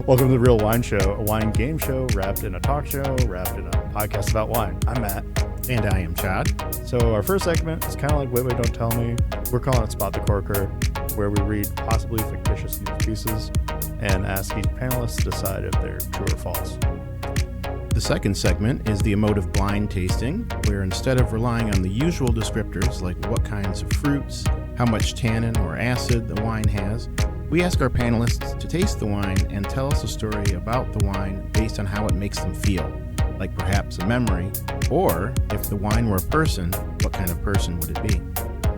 Welcome to The Real Wine Show, a wine game show wrapped in a talk show, wrapped in a podcast about wine. I'm Matt. And I am Chad. So our first segment is kind of like Wait, Wait, Don't Tell Me. We're calling it Spot the Corker, where we read possibly fictitious news pieces and ask each panelist to decide if they're true or false. The second segment is the emotive blind tasting, where instead of relying on the usual descriptors like what kinds of fruits, how much tannin or acid the wine has, we ask our panelists to taste the wine and tell us a story about the wine based on how it makes them feel, like perhaps a memory, or if the wine were a person, what kind of person would it be?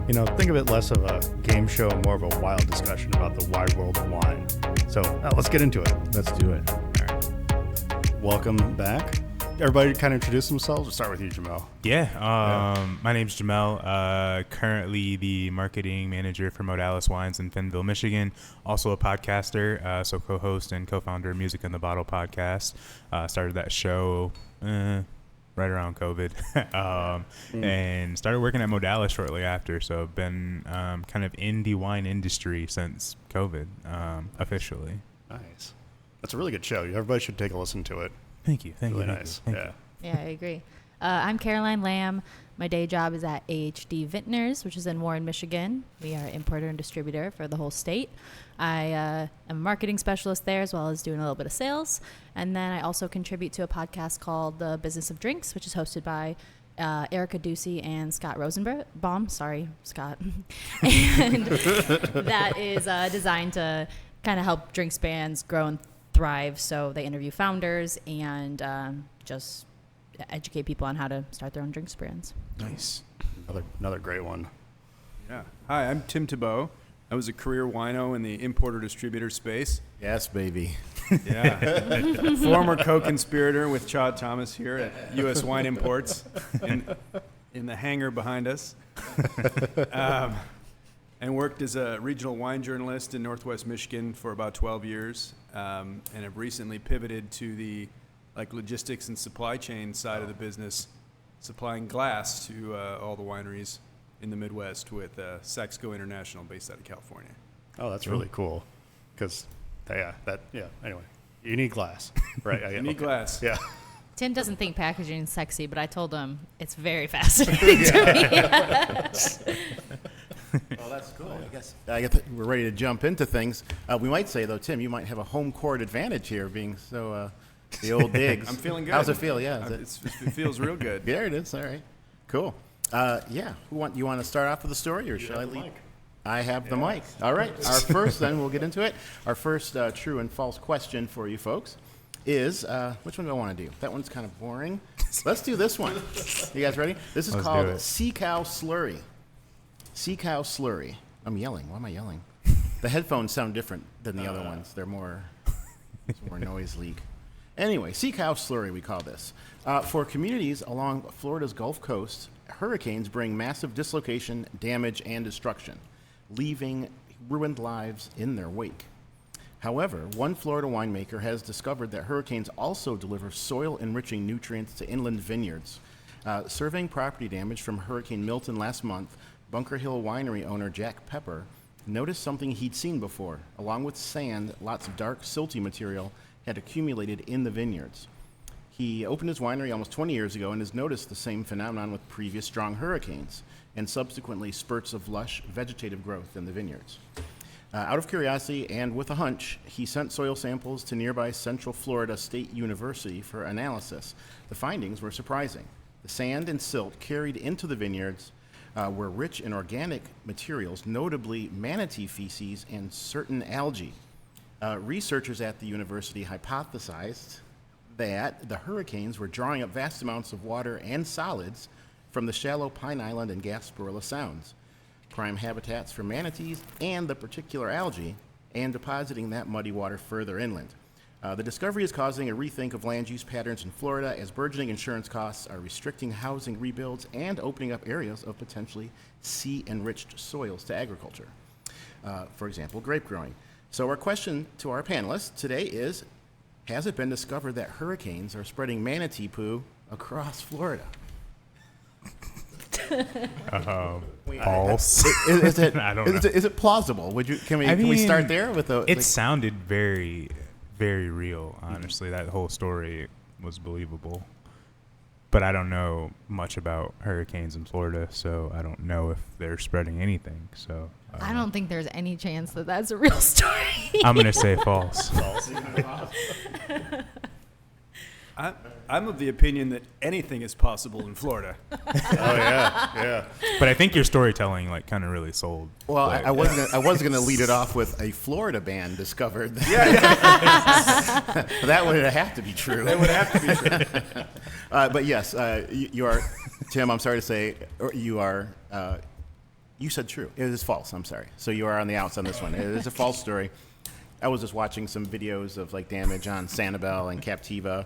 You know, think of it less of a game show and more of a wild discussion about the wide world of wine. So let's get into it. Let's do it. All right. Welcome back. Everybody kind of introduce themselves. We'll start with you, Jamel. My name's Jamel, currently the marketing manager for Modales Wines in Fennville, Michigan. Also a podcaster, so co-host and co-founder of Music in the Bottle podcast. Started that show right around COVID and started working at Modales shortly after. So I've been kind of in the wine industry since COVID, officially. Nice. That's a really good show. Everybody should take a listen to it. Thank you. Really nice. Yeah. Yeah, I agree. I'm Caroline Lamb. My day job is at AHD Vinters, which is in Warren, Michigan. We are importer and distributor for the whole state. I am a marketing specialist there, as well as doing a little bit of sales. And then I also contribute to a podcast called The Business of Drinks, which is hosted by Erica Ducey and Scott Rosenbaum. Sorry, Scott. And that is designed to kind of help drinks brands grow and thrive. So they interview founders and just educate people on how to start their own drinks brands. Nice. Another great one. Yeah. Hi, I'm Tim Tebeau. I was a career wino in the importer-distributor space. Yes, baby. Yeah. Former co-conspirator with Chad Thomas here at U.S. Wine Imports in the hangar behind us. And worked as a regional wine journalist in Northwest Michigan for about 12 years, and have recently pivoted to the logistics and supply chain side of the business, supplying glass to all the wineries in the Midwest with Saxco International, based out of California. Oh, that's really cool. Because, anyway, you need glass, right? You need glass. Yeah. Tim doesn't think packaging is sexy, but I told him it's very fascinating to me. Well, that's cool. I guess we're ready to jump into things. We might say, though, Tim, you might have a home court advantage here, being so the old digs. I'm feeling good. How's it feel? Yeah, it feels real good. There it is. All right, cool. You want to start off with the story, or shall I lead? I have the mic. All right. Our first, then we'll get into it. Our first true and false question for you folks is, which one do I want to do? That one's kind of boring. Let's do this one. You guys ready? This is called Sea Cow Slurry. Sea Cow Slurry. I'm yelling. Why am I yelling? The headphones sound different than the other ones. They're more noise leak. Anyway, Sea Cow Slurry, we call this. For communities along Florida's Gulf Coast, hurricanes bring massive dislocation, damage, and destruction, leaving ruined lives in their wake. However, one Florida winemaker has discovered that hurricanes also deliver soil-enriching nutrients to inland vineyards. Surveying property damage from Hurricane Milton last month, Bunker Hill Winery owner Jack Pepper noticed something he'd seen before. Along with sand, lots of dark, silty material had accumulated in the vineyards. He opened his winery almost 20 years ago and has noticed the same phenomenon with previous strong hurricanes and subsequently spurts of lush vegetative growth in the vineyards. Out of curiosity and with a hunch, he sent soil samples to nearby Central Florida State University for analysis. The findings were surprising. The sand and silt carried into the vineyards were rich in organic materials, notably manatee feces and certain algae. Researchers at the university hypothesized that the hurricanes were drawing up vast amounts of water and solids from the shallow Pine Island and Gasparilla Sounds, prime habitats for manatees and the particular algae, and depositing that muddy water further inland. The discovery is causing a rethink of land use patterns in Florida as burgeoning insurance costs are restricting housing rebuilds and opening up areas of potentially sea-enriched soils to agriculture. For example, grape growing. So our question to our panelists today is, has it been discovered that hurricanes are spreading manatee poo across Florida? False. Is I don't know. Is it plausible? Can we start there with the? It sounded very very real. Honestly, that whole story was believable. But I don't know much about hurricanes in Florida, so I don't know if they're spreading anything. So I don't think there's any chance that that's a real story. I'm gonna say false. I'm of the opinion that anything is possible in Florida. Oh yeah. But I think your storytelling like kind of really sold. Well, like, I was gonna lead it off with a Florida band discovered. That would have to be true. That would have to be true. But yes, you are, Tim. I'm sorry to say, you are. You said true. It is false. I'm sorry. So you are on the outs on this one. It is a false story. I was just watching some videos of like damage on Sanibel and Captiva,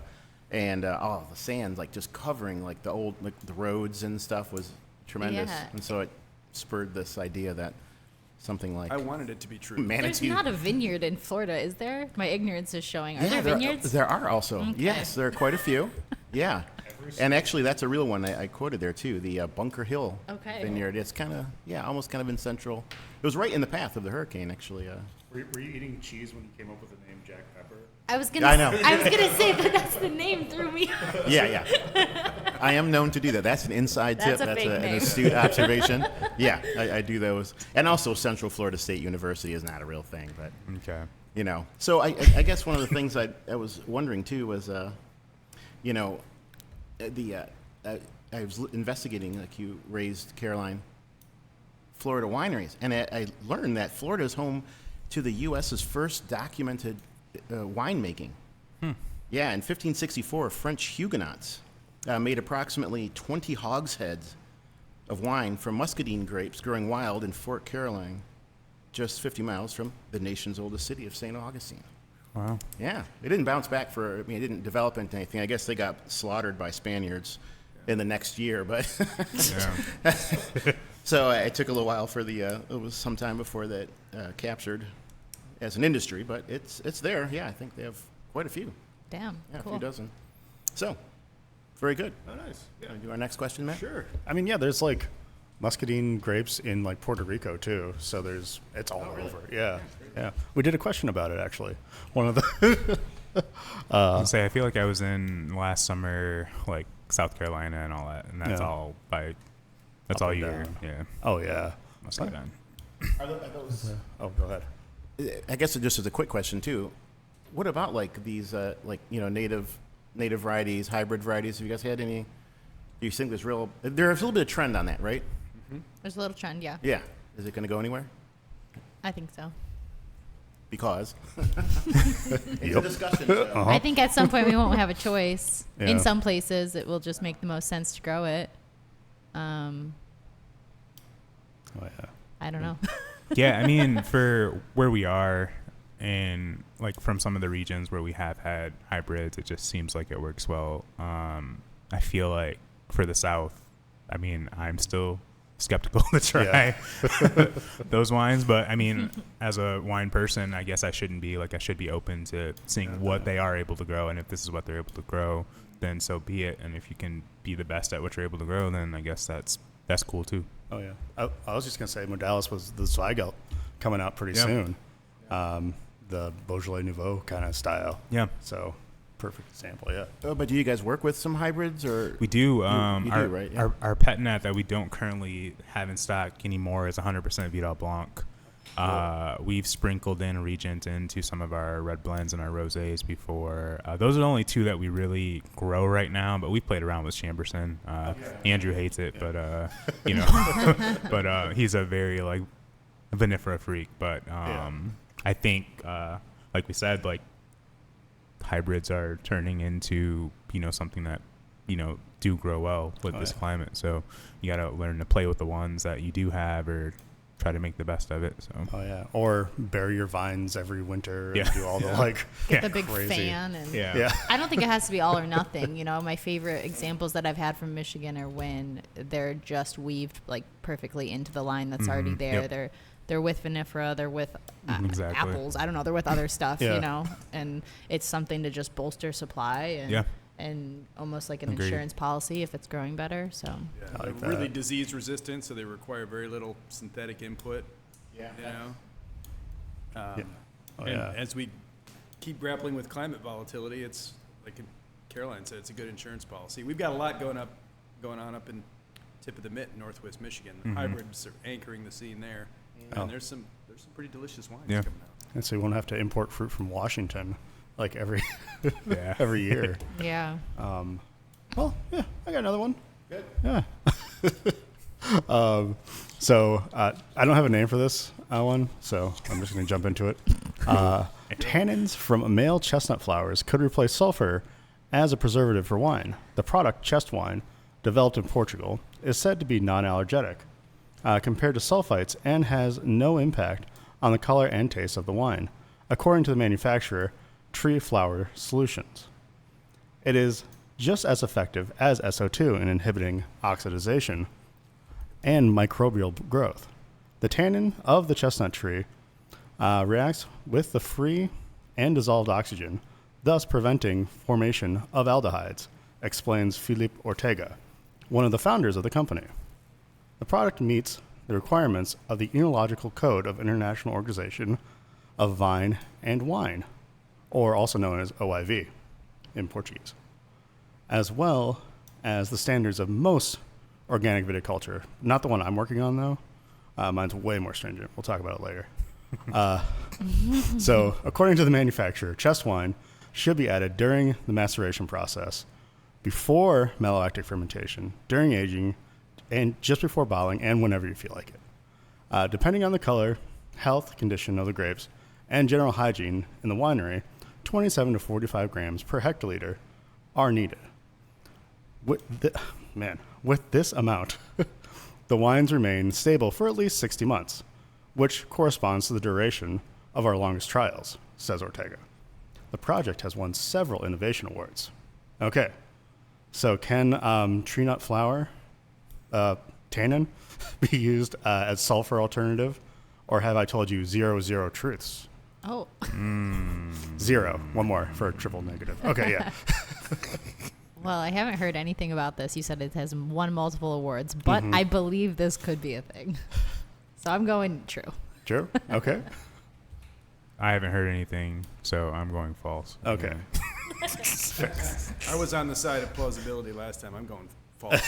and the sand like just covering like the old like the roads and stuff was tremendous. Yeah. And so it spurred this idea that something like I wanted it to be true. There's manatee. not a vineyard in Florida, is there? My ignorance is showing. Are there there, vineyards? there are also. Okay. Yes, there are quite a few. Yeah. And actually, that's a real one. I quoted there too. The Bunker Hill Vineyard. It's kind of almost kind of in central. It was right in the path of the hurricane, actually. Were you eating cheese when you came up with the name Jack Pepper? I was gonna. I know. I was gonna say that's the name threw me. Yeah. I am known to do that. That's an inside tip. That's a That's fake an name. astute observation. Yeah, I do those. And also, Central Florida State University is not a real thing, but okay. So I guess one of the things I was wondering too was, I was investigating, like you raised, Caroline, Florida wineries, and I learned that Florida is home to the U.S.'s first documented winemaking. Yeah, in 1564, French Huguenots made approximately 20 hogsheads of wine from muscadine grapes growing wild in Fort Caroline, just 50 miles from the nation's oldest city of St. Augustine. Wow. Yeah, it didn't bounce back it didn't develop into anything. I guess they got slaughtered by Spaniards in the next year, but so it took a little while for it was some time before that captured as an industry, but it's there. Yeah, I think they have quite a few. Damn. Yeah, Cool. a few dozen. So, very good. Oh, nice. Yeah. Do our next question, Matt? Sure. I mean, yeah, there's like muscadine grapes in like Puerto Rico too. So it's all over. Yeah. Yeah. We did a question about it actually. One of the I feel like I was in last summer, like South Carolina and all that, and that's all Up all and year. down. Yeah. Oh yeah. Must have been. Are those? Oh, go ahead. I guess just as a quick question too, what about like these native varieties, hybrid varieties? Have you guys had any? Do you think there's a little bit of trend on that, right? There's a little trend, yeah. Yeah. Is it going to go anywhere? I think so. Because it's a discussion. So. I think at some point we won't have a choice. Yeah. In some places, it will just make the most sense to grow it. Oh yeah. I don't know. Yeah, I mean, for where we are and like from some of the regions where we have had hybrids, it just seems like it works well. I feel like for the South, I mean, I'm still skeptical to try those wines, but I mean, as a wine person, I guess I should be open to seeing what they are able to grow, and if this is what they're able to grow, then so be it. And if you can be the best at what you're able to grow, then I guess that's cool too. Oh yeah. I was just gonna say Modales was the Zweigelt coming out pretty soon. The Beaujolais Nouveau kind of style. Yeah. So perfect example. Yeah. Oh, but do you guys work with some hybrids or? We do. You do, right? Yeah. Our pet nat that we don't currently have in stock anymore is 100% Vidal Blanc. We've sprinkled in Regent into some of our red blends and our rosés before. Those are the only two that we really grow right now, but we've played around with Chamberson. Andrew hates it, but but he's a very like vinifera freak. But I think, like we said, like hybrids are turning into something that do grow well with this climate. So you got to learn to play with the ones that you do have, or try to make the best of it. So. Oh yeah, or bury your vines every winter and do all the like Get the big crazy. fan. And Yeah. I don't think it has to be all or nothing. My favorite examples that I've had from Michigan are when they're just weaved like perfectly into the line that's already there. Yep. They're with vinifera, they're with Exactly. apples. I don't know. They're with other stuff, Yeah. and it's something to just bolster supply and almost like an Agreed. insurance policy if it's growing better. So I like They're really that. disease resistant, so they require very little synthetic input. Yeah. You know. Yeah. Oh, And yeah. as we keep grappling with climate volatility, it's like Caroline said, it's a good insurance policy. We've got a lot going on up in tip of the mitt in Northwest Michigan. The hybrids are anchoring the scene there, and there's some pretty delicious wines coming out. And so we won't have to import fruit from Washington like every every year. Yeah. Well, yeah, I got another one. Good. Yeah. So I don't have a name for this one, so I'm just going to jump into it. Tannins from male chestnut flowers could replace sulfur as a preservative for wine. The product, chest wine, developed in Portugal, is said to be non-allergenic compared to sulfites and has no impact on the color and taste of the wine, according to the manufacturer, Tree Flower Solutions. It is just as effective as SO2 in inhibiting oxidization and microbial growth. The tannin of the chestnut tree reacts with the free and dissolved oxygen, thus preventing formation of aldehydes, explains Felipe Ortega, one of the founders of the company. The product meets the requirements of the Enological Code of International Organization of Vine and Wine, or also known as OIV in Portuguese, as well as the standards of most organic viticulture. Not the one I'm working on, though. Mine's way more stringent. We'll talk about it later. So, according to the manufacturer, chest wine should be added during the maceration process, before malolactic fermentation, during aging, and just before bottling, and whenever you feel like it. Depending on the color, health condition of the grapes, and general hygiene in the winery, 27 to 45 grams per hectoliter are needed. With this amount, the wines remain stable for at least 60 months, which corresponds to the duration of our longest trials, says Ortega. The project has won several innovation awards. Okay, so can tree nut flower, tannin, be used as sulfur alternative, or have I told you 0 truths? Oh. 0. One more for a triple negative. Okay, yeah. Well, I haven't heard anything about this. You said it has won multiple awards, but I believe this could be a thing. So I'm going true. True? Okay. I haven't heard anything, so I'm going false. Okay. I was on the side of plausibility last time. I'm going false.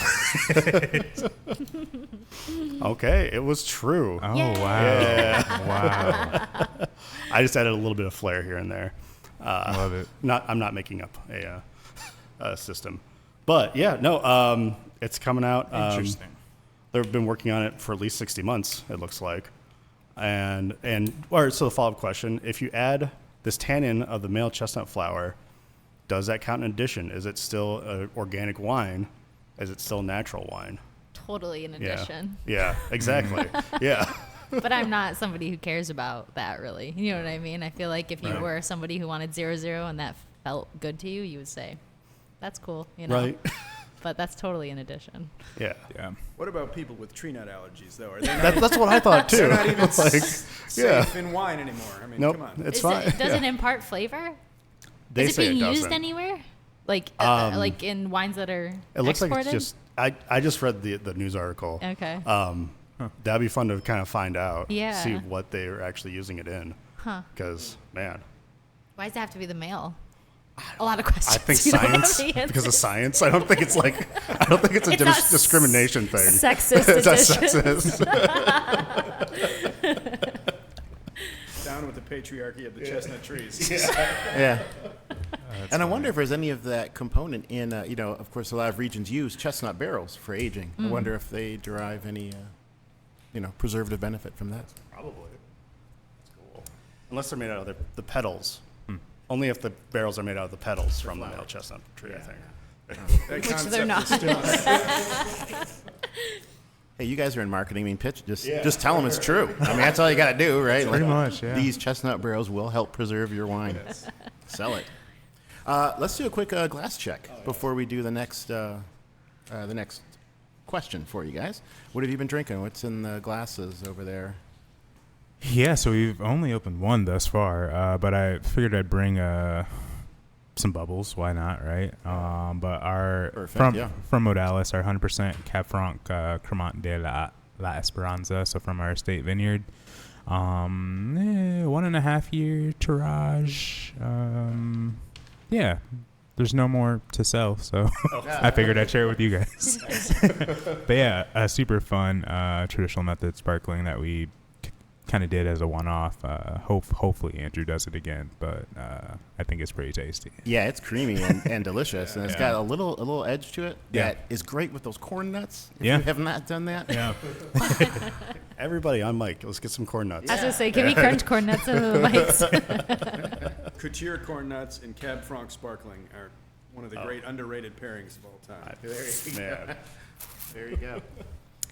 Okay, it was true. Oh, Yay. wow. Yeah. Wow. I just added a little bit of flair here and there. Love it. I'm not making up a system, but yeah, no, it's coming out. Interesting. They've been working on it for at least 60 months, it looks like. So the follow-up question, if you add this tannin of the male chestnut flower, does that count in addition? Is it still an organic wine? Is it still natural wine? Totally in addition. Yeah, exactly. Yeah. But I'm not somebody who cares about that, really. You know what I mean? I feel like if you Right. were somebody who wanted 0 and that felt good to you, you would say, that's cool, you know? Right. But that's totally in addition. Yeah. Yeah. What about people with tree nut allergies, though? Are they not, That's what I thought too. they're not even Like, safe in wine anymore? I mean, nope, come on. it's Is fine. It, does it Yeah. impart flavor? They Is it say being it used doesn't. anywhere? Like in wines that are It looks exported? like it's just. I just read the news article. Okay. That'd be fun to kind of find out. Yeah. See what they are actually using it in. Huh. Because man, Why does it have to be the male? A lot of questions. I think You don't have science the because of answers. science. I don't think it's a It's not discrimination thing. Sexist It's not edition. sexist. Down with the patriarchy of the chestnut trees. Yeah. And I wonder if there's any of that component in, of course, a lot of regions use chestnut barrels for aging. I wonder if they derive any, preservative benefit from that. Probably. That's cool. Unless they're made out of the petals. Only if the barrels are made out of the petals from the male chestnut tree, I think. That Which concept they're not. is still Hey, you guys are in marketing. I mean, just tell them it's true. I mean, that's all you got to do, right? Pretty much, yeah. These chestnut barrels will help preserve your wine. Sell it. Let's do a quick glass check before we do the next question for you guys. What have you been drinking? What's in the glasses over there? Yeah, so we've only opened one thus far, but I figured I'd bring some bubbles. Why not, right? But our Perfect, yeah. from Modales, our 100% Cab Franc Cremant de la Esperanza, so from our estate vineyard. 1.5 1.5-year tirage. Yeah, there's no more to sell, so I figured I'd share it with you guys. But yeah, a super fun traditional method sparkling that we kind of did as a one-off. Hopefully Andrew does it again, but I think it's pretty tasty. Yeah, it's creamy and delicious, and it's got a little edge to it that is great with those corn nuts. If you have not done that, Everybody on mic, let's get some corn nuts. I was going to say, can we crunch corn nuts into the mics? Couture corn nuts and Cab Franc sparkling are one of the great underrated pairings of all time. There you go.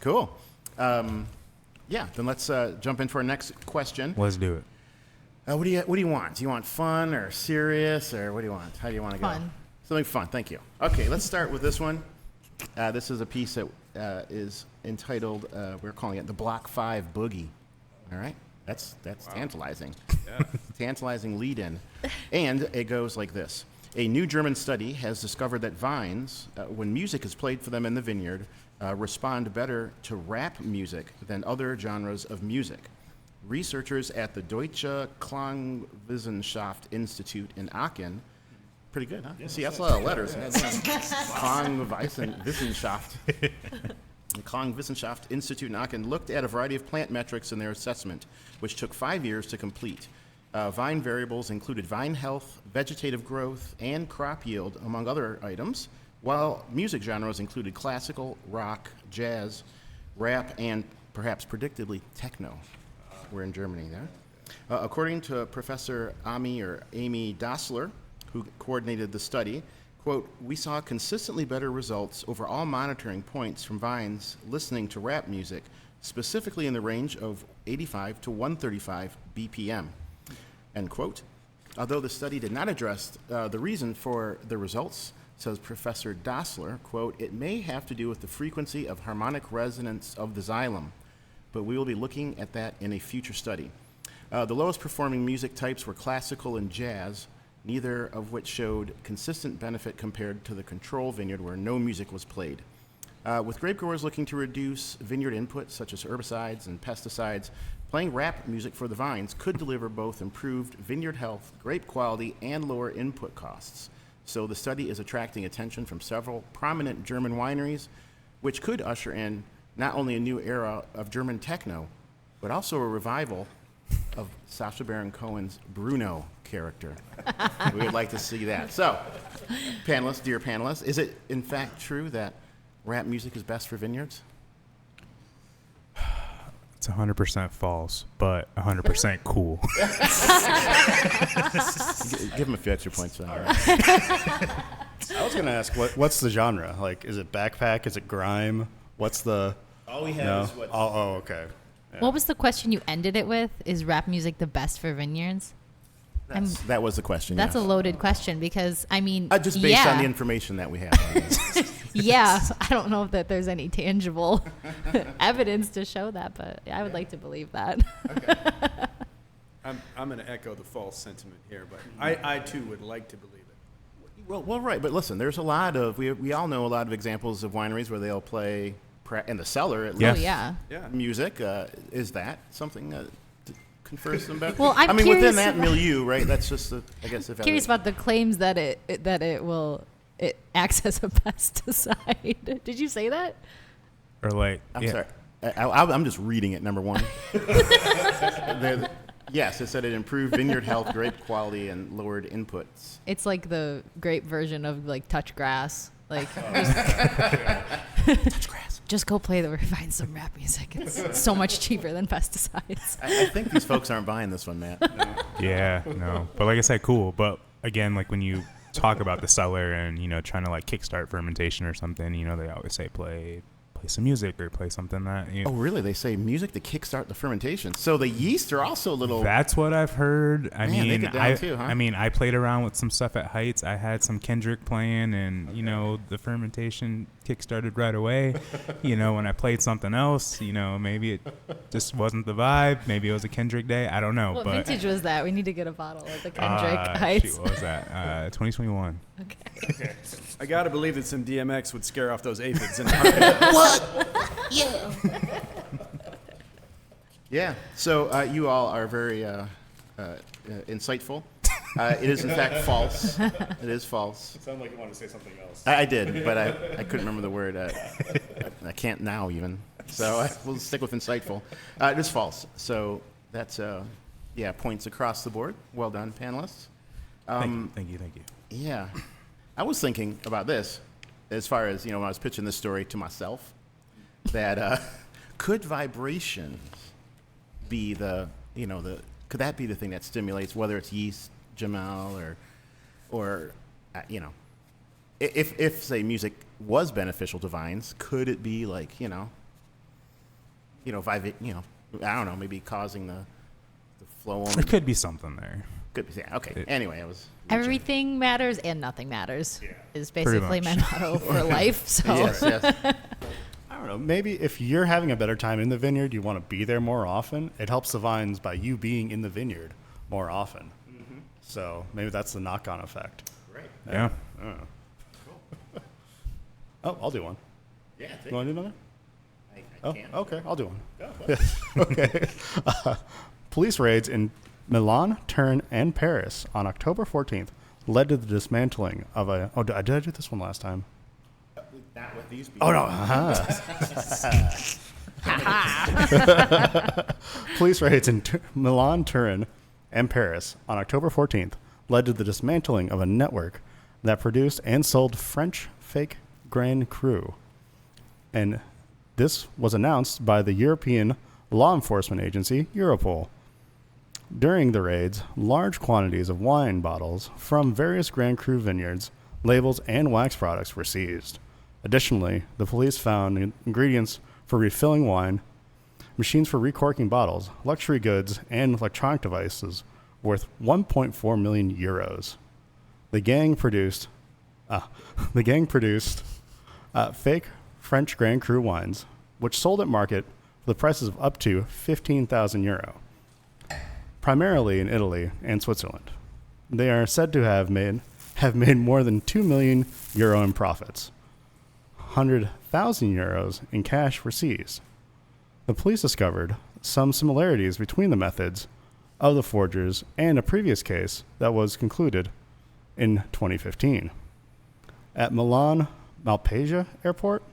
Cool. Yeah, then let's jump into our next question. Let's do it. What do you want? Do you want fun or serious, or what do you want? How do you want to go? Fun. Something fun. Thank you. Okay, let's start with this one. This is a piece that is entitled. We're calling it the Block 5 Boogie. All right, that's tantalizing. Yeah. Tantalizing lead-in, and it goes like this. A new German study has discovered that vines, when music is played for them in the vineyard, respond better to rap music than other genres of music. Researchers at the Deutsche Klangwissenschaft Institute in Aachen, pretty good, huh? See, that's a lot of letters. Klangwissenschaft. The Klangwissenschaft Institute in Aachen looked at a variety of plant metrics in their assessment, which took 5 years to complete. Vine variables included vine health, vegetative growth, and crop yield, among other items, while music genres included classical, rock, jazz, rap, and perhaps predictably techno. We're in Germany there. According to Professor Amy Dassler, who coordinated the study, quote, "We saw consistently better results over all monitoring points from vines listening to rap music, specifically in the range of 85 to 135 BPM, end quote. Although the study did not address the reason for the results, says Professor Dassler, quote, "It may have to do with the frequency of harmonic resonance of the xylem, but we will be looking at that in a future study." The lowest performing music types were classical and jazz, neither of which showed consistent benefit compared to the control vineyard where no music was played. With grape growers looking to reduce vineyard inputs such as herbicides and pesticides, playing rap music for the vines could deliver both improved vineyard health, grape quality, and lower input costs. So the study is attracting attention from several prominent German wineries, which could usher in not only a new era of German techno, but also a revival of Sacha Baron Cohen's Bruno character. We would like to see that. So, panelists, dear panelists, is it in fact true that rap music is best for vineyards? It's 100% false, but 100% cool. Give him a few extra points for that. I was going to ask, what's the genre? Like, is it backpack? Is it grime? What's the... All we have is what... Oh, okay. Yeah. What was the question you ended it with? Is rap music the best for vineyards? That was the question. That's a loaded question because, I mean, just based on the information that we have. Yeah, I don't know that there's any tangible evidence to show that, but I would like to believe that. Okay. I'm going to echo the false sentiment here, but I too would like to believe it. Well, right, but listen, there's a lot of we all know a lot of examples of wineries where they'll play in the cellar at least. Oh yeah. Music is that something that confers some benefit? Well, I mean, within that milieu, right? That's just I guess if curious about the claims that it acts as a pesticide. Did you say that? Or like, I'm sorry. I'm just reading it, number one. Yes, it said it improved vineyard health, grape quality, and lowered inputs. It's like the grape version of like touch grass. Like, touch grass. Just go find some rap music. It's so much cheaper than pesticides. I think these folks aren't buying this one, Matt. No. Yeah, no. But like I said, cool. But again, like when you talk about the cellar and, trying to like kickstart fermentation or something, they always say play some music or play something that Oh really? They say music to kickstart the fermentation. So the yeast are also a little... That's what I've heard. I they get down too, huh? I mean, I played around with some stuff at Heights. I had some Kendrick playing and, the fermentation kickstarted right away. When I played something else, maybe it just wasn't the vibe. Maybe it was a Kendrick day. I don't know. What but vintage was that? We need to get a bottle of the Kendrick Heights. What was that? 2021. Okay. I got to believe that some DMX would scare off those aphids. What? Yeah. Yeah. So you all are very insightful. It is in fact false. It is false. It sounded like you wanted to say something else. I did, but I couldn't remember the word. I can't now even. So we'll stick with insightful. It is false. So that's points across the board. Well done, panelists. Thank you. Yeah, I was thinking about this as far as when I was pitching this story to myself. That could vibrations be could that be the thing that stimulates, whether it's yeast, Jamel, or if say music was beneficial to vines, could it be like I don't know, maybe causing the flow on. There could be something there. Could be. Yeah, okay. Anyway, I was. Everything matters and nothing matters is Pretty basically my much. motto for life. So Yes. I don't know. Maybe if you're having a better time in the vineyard, you want to be there more often. It helps the vines by you being in the vineyard more often. Mm-hmm. So maybe that's the knock-on effect. Right. Yeah. I don't know. Oh, I'll do one. Yeah. You want to do another? I can. Okay. I'll do one. Okay. Police raids in Milan, Turin, and Paris on October 14th led to the dismantling of a... Oh, did I do this one last time? Not with these people. Oh, no. Police raids in Milan, Turin, and Paris on October 14th led to the dismantling of a network that produced and sold French fake Grand Cru. And this was announced by the European law enforcement agency, Europol. During the raids, large quantities of wine bottles from various Grand Cru vineyards, labels, and wax products were seized. Additionally, the police found ingredients for refilling wine, machines for recorking bottles, luxury goods, and electronic devices worth 1.4 million euros. The gang produced fake French Grand Cru wines, which sold at market for the prices of up to 15,000 euro, primarily in Italy and Switzerland. They are said to have made more than 2 million euro in profits. 100,000 euros in cash were seized. The police discovered some similarities between the methods of the forgers and a previous case that was concluded in 2015. At Milan Malpensa Airport?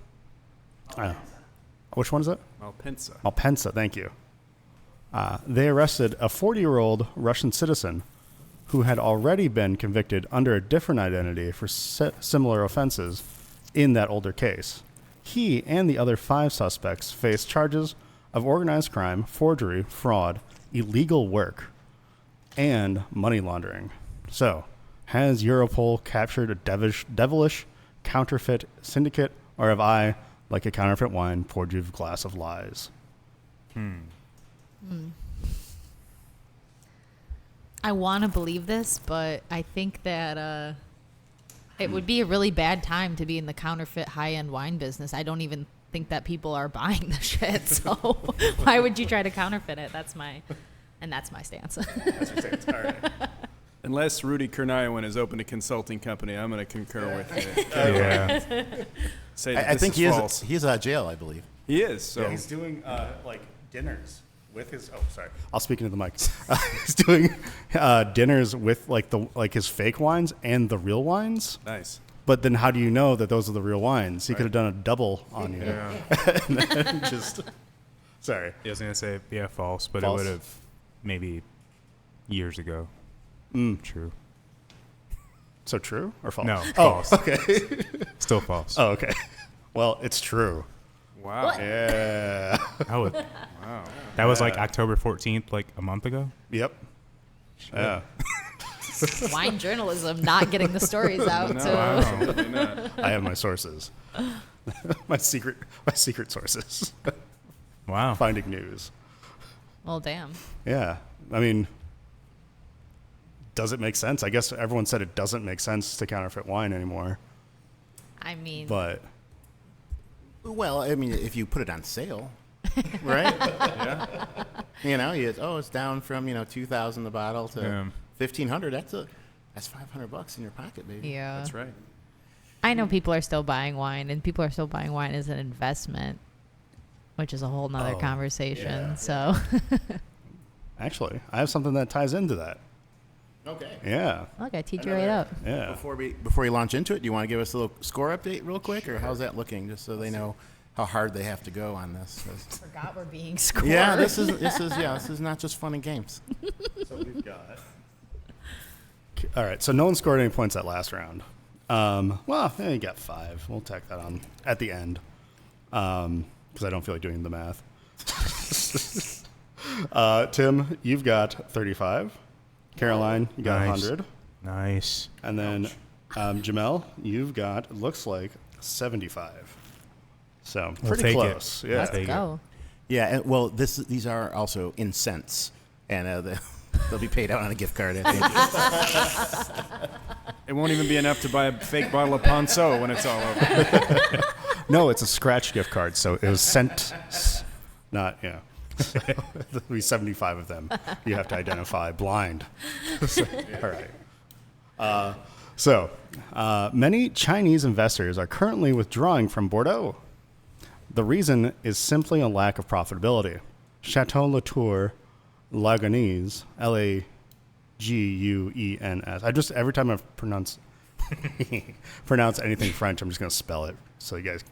Which one is it? Malpensa. Malpensa, thank you. They arrested a 40-year-old Russian citizen who had already been convicted under a different identity for similar offenses in that older case. He and the other 5 suspects faced charges of organized crime, forgery, fraud, illegal work, and money laundering. So, has Europol captured a devilish counterfeit syndicate, or have I, like a counterfeit wine, poured you a glass of lies? I want to believe this, but I think that it would be a really bad time to be in the counterfeit high-end wine business. I don't even think that people are buying the shit. So why would you try to counterfeit it? That's my stance. That's your stance. All right. Unless Rudy Kurniawan has opened a consulting company, I'm going to concur with it. Yeah. Say that I this think is false. he's out of jail, I believe. He is. So Yeah, he's doing like dinners with his. Oh, sorry. I'll speak into the mic. He's doing dinners with like his fake wines and the real wines. nice. But then, how do you know that those are the real wines? He could have done a double on you. Yeah. And then just sorry. I was going to say, false, but False? it would have maybe years ago. True. So true or false? No, Oh, false. okay. Still false. Oh, okay. Well, it's true. Wow. Yeah. Wow. That was like October 14th, like a month ago. Yep. Yeah. Wine journalism, not getting the stories out. No, So absolutely not. I have my sources. my secret sources. Wow. Finding news. well, damn. Yeah. I mean, does it make sense? I guess everyone said it doesn't make sense to counterfeit wine anymore. I mean, But Well, I mean, if you put it on sale, right? Yeah. It's down from $2,000 the bottle to Yeah. $1,500. That's $500 in your pocket, baby. yeah. That's right. I know people are still buying wine, and people are still buying wine as an investment, which is a whole nother Oh, conversation. yeah. So Actually, I have something that ties into that. Okay. Yeah. Look, I teed you right up. Yeah. Before we launch into it, do you want to give us a little score update real quick, or how's that looking, just so they know how hard they have to go on this? Forgot we're being scored. Yeah, this is not just fun and games. So we've got. All right. So no one scored any points that last round. Well, yeah, you got 5. We'll tack that on at the end because I don't feel like doing the math. Tim, you've got 35. Caroline, you got Nice. 100. Nice. And then Jamel, you've got, looks like 75. So We'll pretty take it. close. Yeah. Let's Take it. go. Yeah, and, well, these are also in cents, and they'll be paid out on a gift card, I think. It won't even be enough to buy a fake bottle of Ponceau when it's all over. No, it's a scratch gift card, so it was sent, not, yeah. There'll be 75 of them. You have to identify blind. All right. Many Chinese investors are currently withdrawing from Bordeaux. The reason is simply a lack of profitability. Chateau Latour Lagunez, Laguens. Every time I pronounce anything French, I'm just going to spell it so you guys,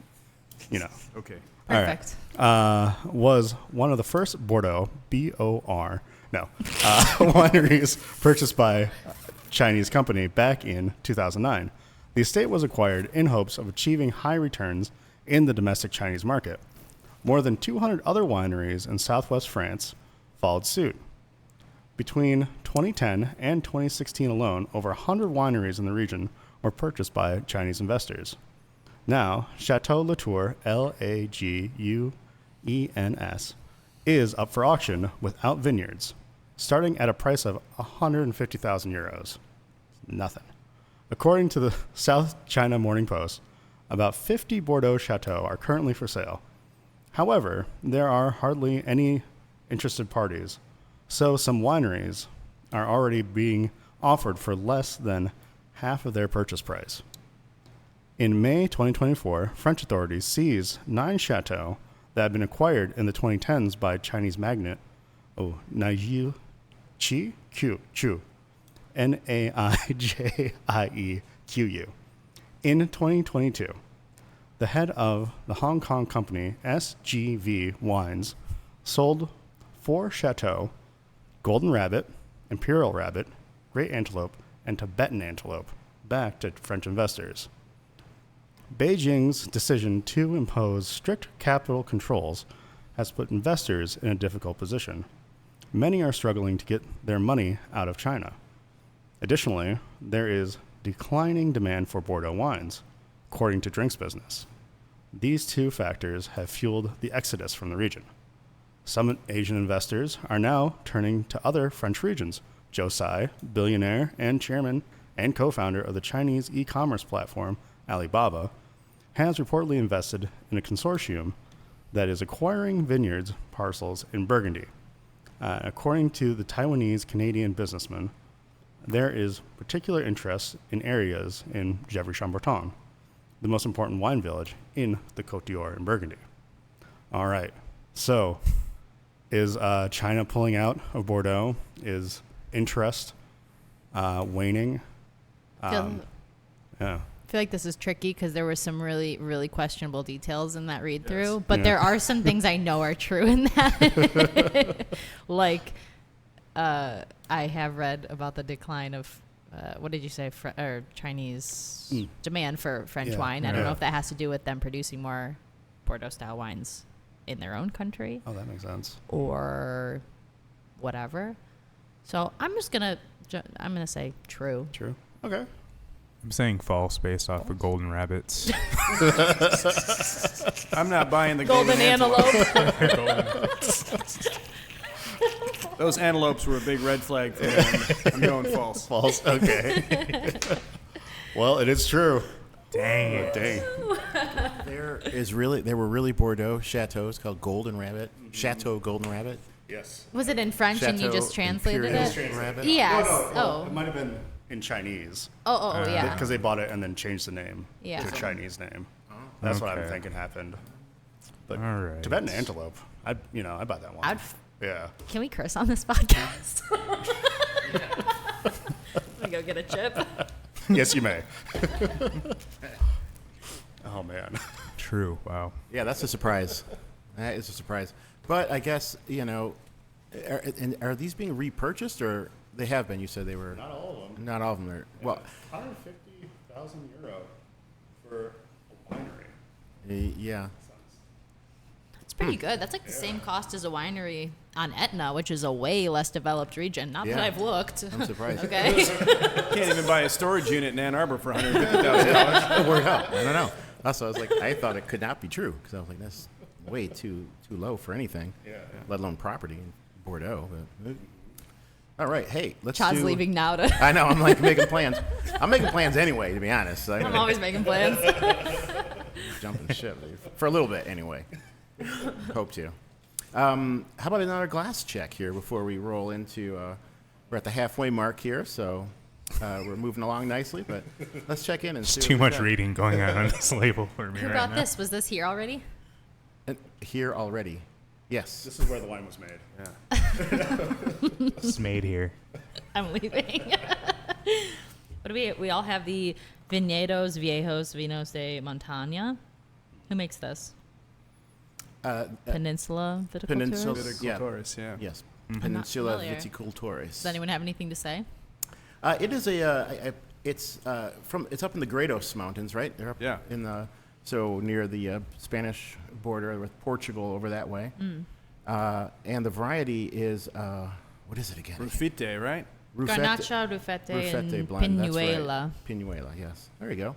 Okay. All right. Perfect. Was one of the first Bordeaux, wineries purchased by a Chinese company back in 2009. The estate was acquired in hopes of achieving high returns in the domestic Chinese market. More than 200 other wineries in southwest France followed suit. Between 2010 and 2016 alone, over 100 wineries in the region were purchased by Chinese investors. Now, Chateau Latour, Laguens, is up for auction without vineyards, starting at a price of 150,000 euros. Nothing. According to the South China Morning Post, about 50 Bordeaux chateaux are currently for sale. However, there are hardly any interested parties, so some wineries are already being offered for less than half of their purchase price. In May 2024, French authorities seized 9 chateaux that had been acquired in the 2010s by Chinese magnate Naijie Chu, Naijieqiu. In 2022, the head of the Hong Kong company SGV Wines sold 4 chateaux, Golden Rabbit, Imperial Rabbit, Great Antelope, and Tibetan Antelope, back to French investors. Beijing's decision to impose strict capital controls has put investors in a difficult position. Many are struggling to get their money out of China. Additionally, there is declining demand for Bordeaux wines, according to Drinks Business. These 2 factors have fueled the exodus from the region. Some Asian investors are now turning to other French regions. Zhou Sai, billionaire and chairman and co-founder of the Chinese e-commerce platform Alibaba, has reportedly invested in a consortium that is acquiring vineyards parcels in Burgundy. According to the Taiwanese-Canadian businessman, there is particular interest in areas in Gevrey-Chambertin, the most important wine village in the Côte d'Or in Burgundy. All right, so is China pulling out of Bordeaux? Is interest waning? Yeah. Yeah. I feel like this is tricky because there were some really, really questionable details in that read through, Yes. but Yeah. there are some things I know are true in that. Like, I have read about the decline of, what did you say, Chinese demand for French Yeah. wine. I don't Yeah. know if that has to do with them producing more Bordeaux-style wines in their own country Oh, that makes sense. or whatever. So I'm just gonna say true. True. Okay. I'm saying false based off of golden rabbits. I'm not buying the Golden antelope. Those antelopes were a big red flag for me. I'm going false. False. Okay. Well, it is true. Dang it. Dang. There were really Bordeaux chateaus called Golden Rabbit, Chateau Golden Rabbit. Yes. Was it in French and you Chateau just translated Imperial it? Rabbit. Yes. It might have been in Chinese. Yeah. Because they bought it and then changed the name Yeah. to a Chinese name. That's what I'm Okay. thinking happened. But All right. Tibetan antelope, I buy that one. I'd Yeah. Can we curse on this podcast? Let me go get a chip. Yes, you may. Oh, man. True. Wow. Yeah, that's a surprise. That is a surprise. But I guess, are these being repurchased, or they have been? You said they were. Not all of them. Not all of them. Well, 150,000 euro for a winery. yeah. It's pretty good. That's like the same cost as a winery on Etna, which is a way less developed region. Not that Yeah. I've looked. I'm surprised. Okay. Can't even buy a storage unit in Ann Arbor for $150,000. It worked out. I don't know. Also, I was like, I thought it could not be true because I was like, that's way too low for anything. Yeah. Let alone property in Bordeaux. But all right, hey, let's Chad's do. leaving now to. I know. I'm like making plans. I'm making plans anyway, to be honest. I'm always making plans. Jumping ship for a little bit anyway. Hope to. How about another glass check here before we roll into? We're at the halfway mark here, so we're moving along nicely. But let's check in and see. There's what too we much got. reading going on this label for me Who right brought now. this? Was this here already? And here already. Yes. This is where the wine was made. It's made here. I'm leaving. What do we all have the Viñedos Viejos Vinos de Montaña. Who makes this? Peninsula Viticultures? Peninsula. Viticultores, yeah. Yes. not Peninsula familiar. Viticultores. Does anyone have anything to say? It is it's up in the Gredos Mountains, right? They're up Yeah. in the near the Spanish border with Portugal over that way. And the variety is what is it again? Rufite, right? Garnacha, Rufete, and blend. That's right. Pinuela. Pinuela, yes. There you go.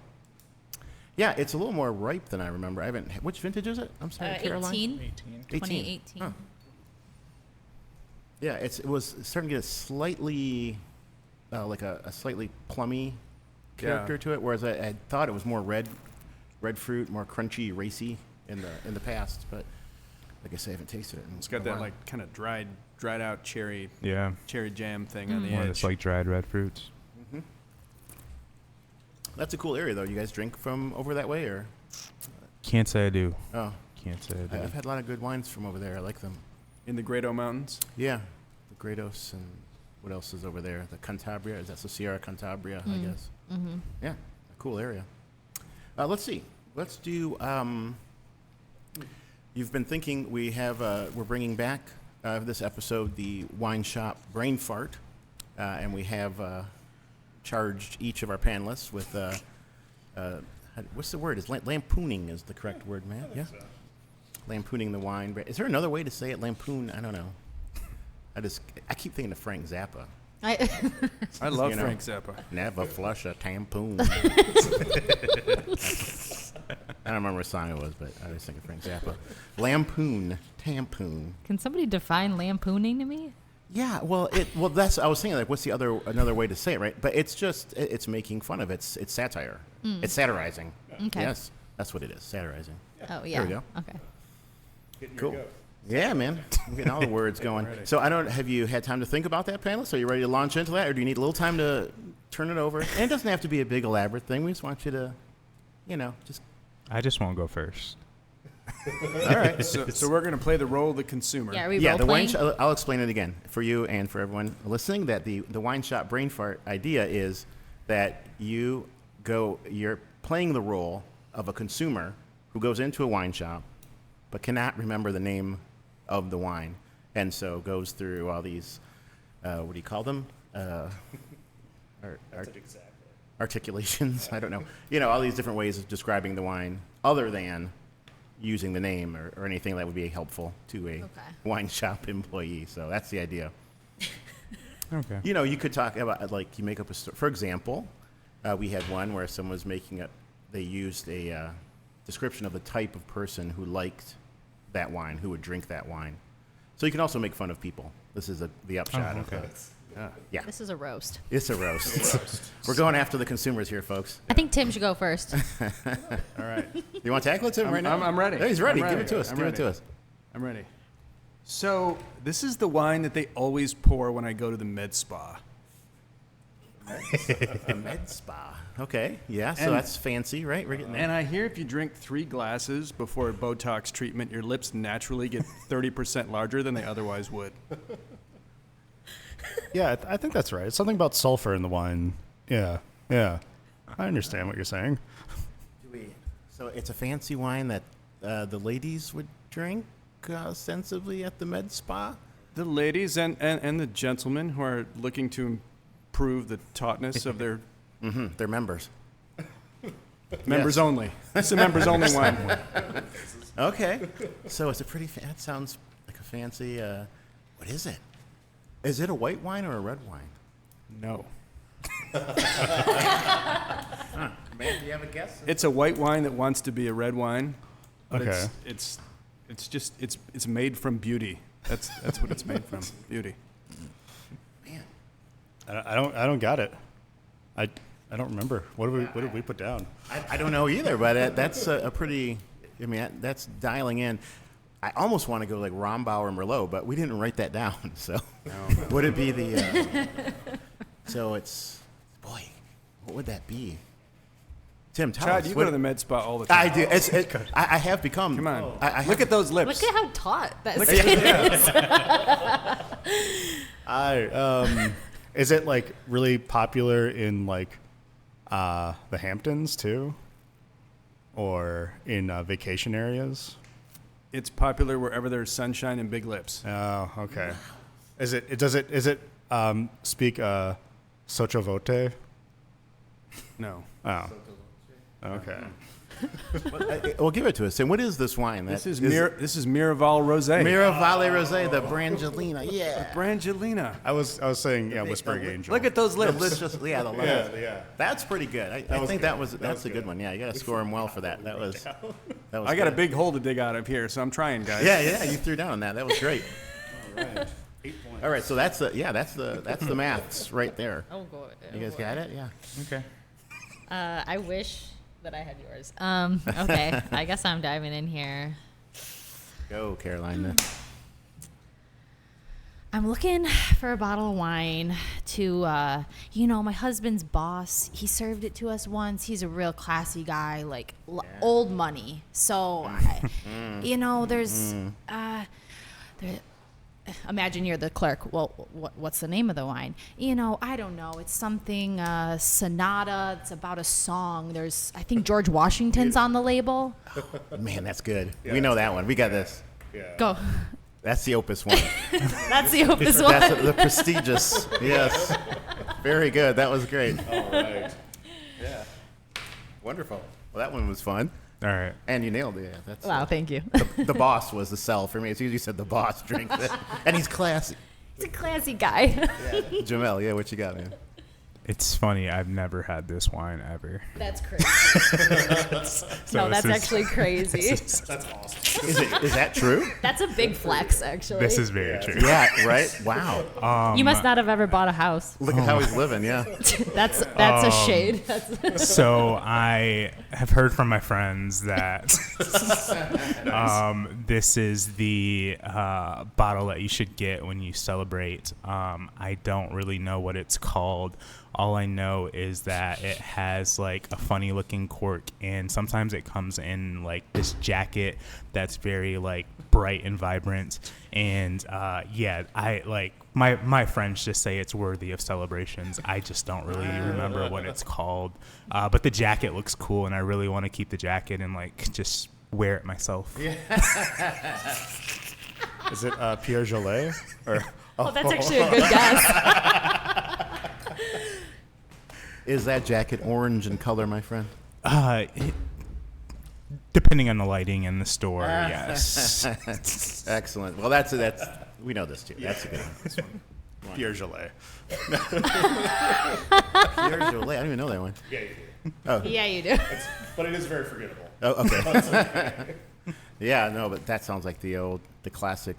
Yeah, it's a little more ripe than I remember. Which vintage is it? I'm sorry, Caroline. 18. 2018. Huh. Yeah, it was starting to get a slightly, like a slightly plummy character to it, whereas I thought it was more red fruit, more crunchy, racy in the past. But like I say, I haven't tasted it. It's got that like kind of dried out cherry jam thing on the More edge. just like dried red fruits. That's a cool area, though. You guys drink from over that way, or? Can't say I do. Oh, Can't say I do. I've had a lot of good wines from over there. I like them. In the Grado Mountains. Yeah, the Grados and what else is over there? The Cantabria. Is that the Sierra Cantabria? I guess. Yeah, a cool area. Let's see. Let's do. You've been thinking we're bringing back this episode the wine shop brain fart, and we have charged each of our panelists with what's the word? Is lampooning is the correct word, man? Yeah. Lampooning the wine. Is there another way to say it? Lampoon? I don't know. I keep thinking of Frank Zappa. I love You know. Frank Zappa. Never flush a tampoon. I don't remember what song it was, but I was thinking Frank Zappa. Lampoon, tampoon. Can somebody define lampooning to me? Yeah, well, that's I was thinking like, what's another way to say it, right? But it's just it's making fun of it. It's satire. It's satirizing. Okay. Yes, that's what it is. Satirizing. Oh, yeah. we go. Okay. Cool. Yeah, man. I'm getting all the words going. So have you had time to think about that, panelist? Are you ready to launch into that, or do you need a little time to turn it over? And it doesn't have to be a big elaborate thing. We just want you to, just I just won't go first. all right. So we're going to play the role of the consumer. Yeah, are we Yeah, role the wine. playing? I'll explain it again for you and for everyone listening. That the wine shop brain fart idea is that you're playing the role of a consumer who goes into a wine shop but cannot remember the name of the wine, and so goes through all these what do you call them? Articulations. I don't know. All these different ways of describing the wine, other than using the name or anything that would be helpful to a wine shop employee. So that's the idea. Okay. You could talk about, like, you make up a story. For example, we had one where someone was they used a description of the type of person who liked that wine, who would drink that wine. So you can also make fun of people. This is the upshot of it. Yeah. This is a roast. It's a roast. We're going after the consumers here, folks. I think Tim should go first. All right. You want to tackle it, Tim, right now? I'm ready. Yeah, he's ready. I'm Give ready. it to us. I'm Give it ready. to us. I'm ready. So this is the wine that they always pour when I go to the med spa. A med spa. Okay, yeah, so And- that's fancy, right? We're getting there. And I hear if you drink 3 glasses before a Botox treatment, your lips naturally get 30% larger than they otherwise would. Yeah, I think that's right. It's something about sulfur in the wine. Yeah. I understand what you're saying. So it's a fancy wine that the ladies would drink ostensibly at the med spa? The ladies and the gentlemen who are looking to improve the tautness of their Mm-hmm, they're members. members Yes. only. It's a members only wine. Okay, so it's a pretty, that sounds like a fancy, what is it? Is it a white wine or a red wine? No. Man, do you have a guess? It's a white wine that wants to be a red wine. But Okay. It's made from beauty. That's what it's made from. Beauty. Man, I don't got it. I don't remember. What did we put down? I don't know either, but that's a pretty, I mean, that's dialing in. I almost want to go like Rombauer and Merlot, but we didn't write that down. So would it be the, so it's, boy, what would that be? Tim, tell Chad, us. you what- go to the med spa all the time. I do. I have become. Come on. I Look at those lips. Look at how taut that skin is. Is it like really popular in like the Hamptons too, or in vacation areas? It's popular wherever there's sunshine and big lips. Oh, okay. Is it speak Sochovote? No. Oh, okay. Well, give it to us. Tim, what is this wine? This is Miraval Rosé. Miravale Rosé, the Brangelina. Yeah. Brangelina. I was saying Whispering Angel. Look at those lips. Delicious. Yeah, the lips. yeah. That's pretty good. I think that's a good one. Yeah, you got to score him well for that. That was I got a good. big hole to dig out of here, so I'm trying, guys. Yeah, you threw down on that. That was great. All right. 8 points. All right, so that's the maths right there. Oh, God. You guys got it? Yeah. Okay. I wish that I had yours. Okay, I guess I'm diving in here. Go, Caroline. I'm looking for a bottle of wine to, my husband's boss. He served it to us once. He's a real classy guy, like old money. So, imagine you're the clerk. Well, what's the name of the wine? I don't know. It's something Sonata. It's about a song. I think George Washington's on the label. Man, that's good. We know that one. We got this. Go. That's the Opus one. That's the Opus one. That's the prestigious. Yes. Very good. That was great. All right. Yeah. Wonderful. Well, that one was fun. All right. And you nailed it. Yeah, that's Wow, thank you. the boss was the sell for me. As soon as you said the boss drinks it. And he's classy. He's a classy guy. Jamel, yeah, what you got, man? It's funny. I've never had this wine ever. That's crazy. So No, that's this is- actually crazy. That's awesome. Is that true? That's a big flex, actually. This is very true. Yeah, right? Wow. You must not have ever bought a house. Look at how he's living, yeah. That's a shade. So I have heard from my friends that this is the bottle that you should get when you celebrate. I don't really know what it's called. All I know is that it has like a funny looking cork, and sometimes it comes in like this jacket that's very like bright and vibrant. And I like my friends just say it's worthy of celebrations. I just don't really remember what it's called. But the jacket looks cool, and I really want to keep the jacket and like just wear it myself. Yeah. Is it Pierre Jolet? Or Oh, that's actually a good guess. Is that jacket orange in color, my friend? Depending on the lighting in the store, yes. Excellent. Well, that's we know this too. That's a good one. This one. Pierre Jolet. Pierre Jolet. I don't even know that one. Yeah, you do. Yeah, you do. But it is very forgettable. Oh, okay. Yeah, no, but that sounds like the classic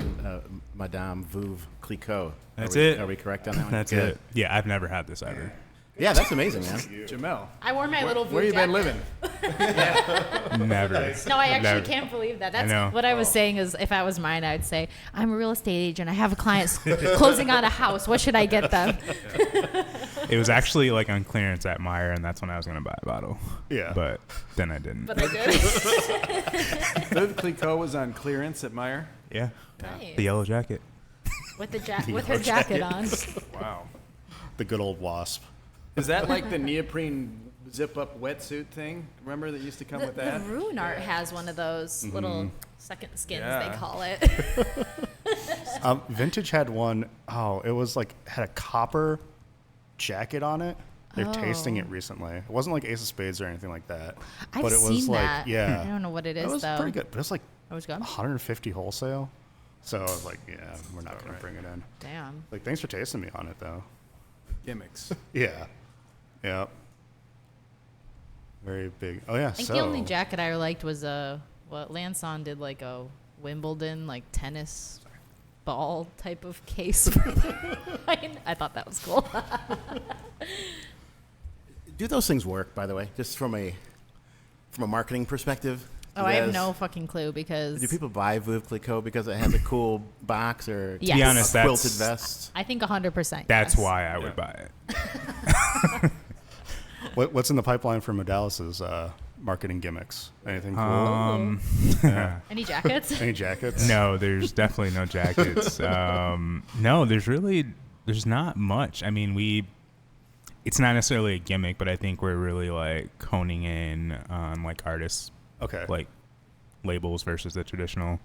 Madame Veuve Clicquot. That's it. Are we correct on that one? That's Good. it. Yeah, I've never had this either. Yeah, that's amazing, man. Jamel, I wore my little where you been living? Never. No, I actually Never. can't believe that. I know. That's what I was saying is if I was mine, I'd say, I'm a real estate agent. I have a client closing on a house. What should I get them? It was actually like on clearance at Meijer, and that's when I was going to buy a bottle. Yeah. But then I didn't. But I did. Veuve Clicquot was on clearance at Meijer. Yeah. Nice. The yellow jacket. With her jacket on. Wow. The good old wasp. Is that like the neoprene zip-up wetsuit thing? Remember that used to come with that? The Rune Art has one of those little second skins, Yeah. they call it. Vintage had one. Oh, it was like had a copper jacket on it. They're tasting it recently. It wasn't like Ace of Spades or anything like that. I've but it was seen like, that. yeah. I don't know what it is, It was though. pretty good. But it was like Oh, it's good? 150 wholesale. So I was like, yeah, we're not going to bring it in. Damn. Like, thanks for tasting me on it, though. Gimmicks. Yeah. Yeah. Very big. Oh, yeah. I think the only jacket I liked was what Lanson did, like a Wimbledon, like tennis ball type of case for the wine. I thought that was cool. Do those things work, by the way? Just from a marketing perspective? Oh, I have no fucking clue because Do people buy Veuve Clicquot because it has a cool box or Yes. To be honest, a quilted that's, vest? I think 100%. that's yes. why I would buy it. What's in the pipeline for Modales' marketing gimmicks? Anything cool? Yeah. Any jackets? Any jackets? No, there's definitely no jackets. No, there's not much. I mean, it's not necessarily a gimmick, but I think we're really like honing in on like artists, Okay. like labels versus the traditional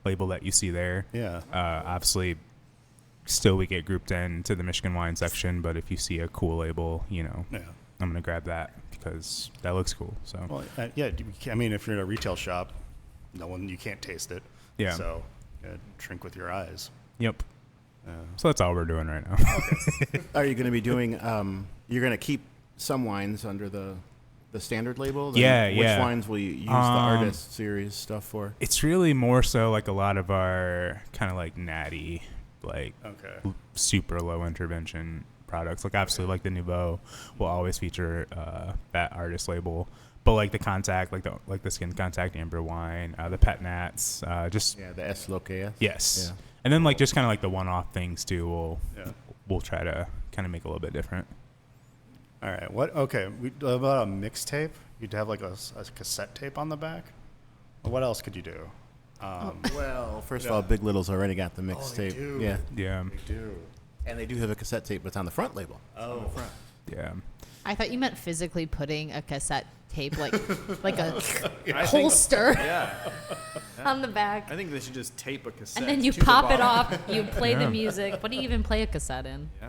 label that you see there. Yeah. Obviously, still we get grouped into the Michigan wine section, but if you see a cool label, Yeah. I'm gonna grab that because that looks cool. So Well, yeah. I mean, if you're in a retail shop, you can't taste it. Yeah. So drink with your eyes. yep. So that's all we're doing right now. Are you going to be doing? You're going to keep some wines under the standard label. Then Yeah, Which yeah. wines will you use the artist series stuff for? It's really more so like a lot of our kind of like natty, like Okay. super low intervention products. Like obviously like the Nouveau will always feature that artist label, but like the contact, like the skin contact amber wine, the pet nats, just Yeah, the S Locaia. yes. Yeah. And then like just kind of like the one-off things too. Yeah. We'll try to kind of make a little bit different. All right. What? Okay. About a mixtape? You'd have like a cassette tape on the back. What else could you do? Well, first of all, Big Little's already got the they mixtape. do. Yeah, Yeah. Do. and they do have a cassette tape, but it's on the front label. Oh. Yeah. I thought you meant physically putting a cassette tape like a I think- holster Yeah. on the back. I think they should just tape a cassette. And then you to the pop it bottom. off, you play the music. What do you even play a cassette in? Yeah.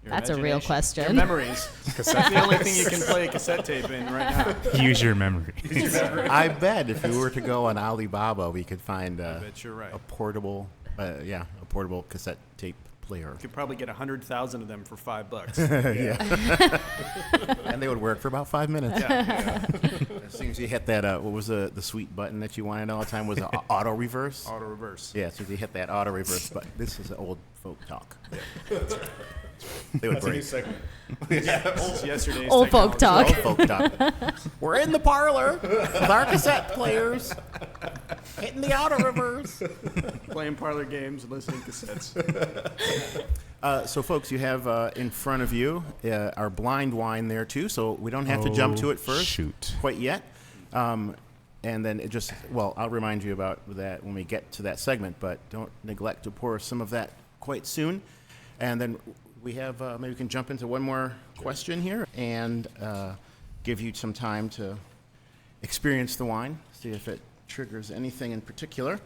Your That's a real imagination. question. Your memories. That's the only thing you can play a cassette tape in right now. Use your memory. I bet if you were to go on Alibaba, we could find I bet you're right. a portable, a portable cassette tape player. You could probably get 100,000 of them for $5. And they would work for about 5 minutes. Yeah. As soon as you hit that, what was the sweet button that you wanted all the time? Was it auto reverse? Auto reverse. Yeah, so you hit that auto reverse button. This is old folk talk. They would break. It's yesterday's Old folk technology. talk. Old folk talk. We're in the parlor with our cassette players, hitting the auto reverse. Playing parlor games, listening cassettes. So, folks, you have in front of you our blind wine there, too, so we don't have to jump to it first Shoot. quite yet. And then I'll remind you about that when we get to that segment, but don't neglect to pour some of that quite soon. And then we have, maybe we can jump into one more question here and give you some time to experience the wine, see if it triggers anything in particular.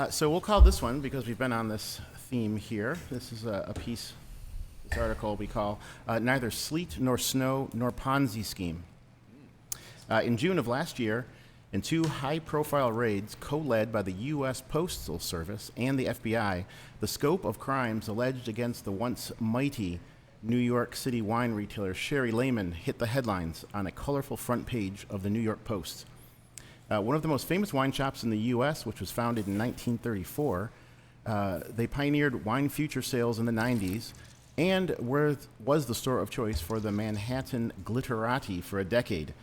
So we'll call this one, because we've been on this theme here. This is a piece, this article we call Neither Sleet Nor Snow Nor Ponzi Scheme. In June of last year, in two high-profile raids co-led by the U.S. Postal Service and the FBI, the scope of crimes alleged against the once mighty New York City wine retailer Sherry Lehman hit the headlines on a colorful front page of the New York Post. One of the most famous wine shops in the U.S., which was founded in 1934, they pioneered wine future sales in the 90s and was the store of choice for the Manhattan glitterati for a decade.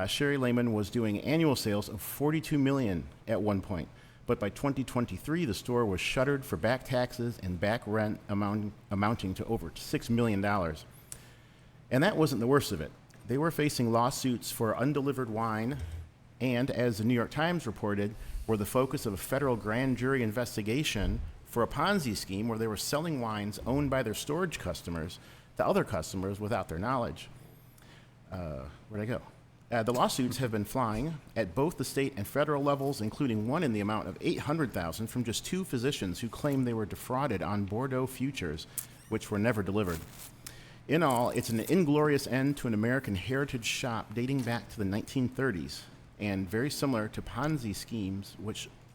Sherry Lehman was doing annual sales of $42 million at one point, but by 2023, the store was shuttered for back taxes and back rent amounting to over $6 million. And that wasn't the worst of it. They were facing lawsuits for undelivered wine and, as the New York Times reported, were the focus of a federal grand jury investigation for a Ponzi scheme where they were selling wines owned by their storage customers to other customers without their knowledge. Where'd I go? The lawsuits have been flying at both the state and federal levels, including one in the amount of $800,000 from just two physicians who claimed they were defrauded on Bordeaux futures, which were never delivered. In all, it's an inglorious end to an American heritage shop dating back to the 1930s, and very similar to Ponzi schemes,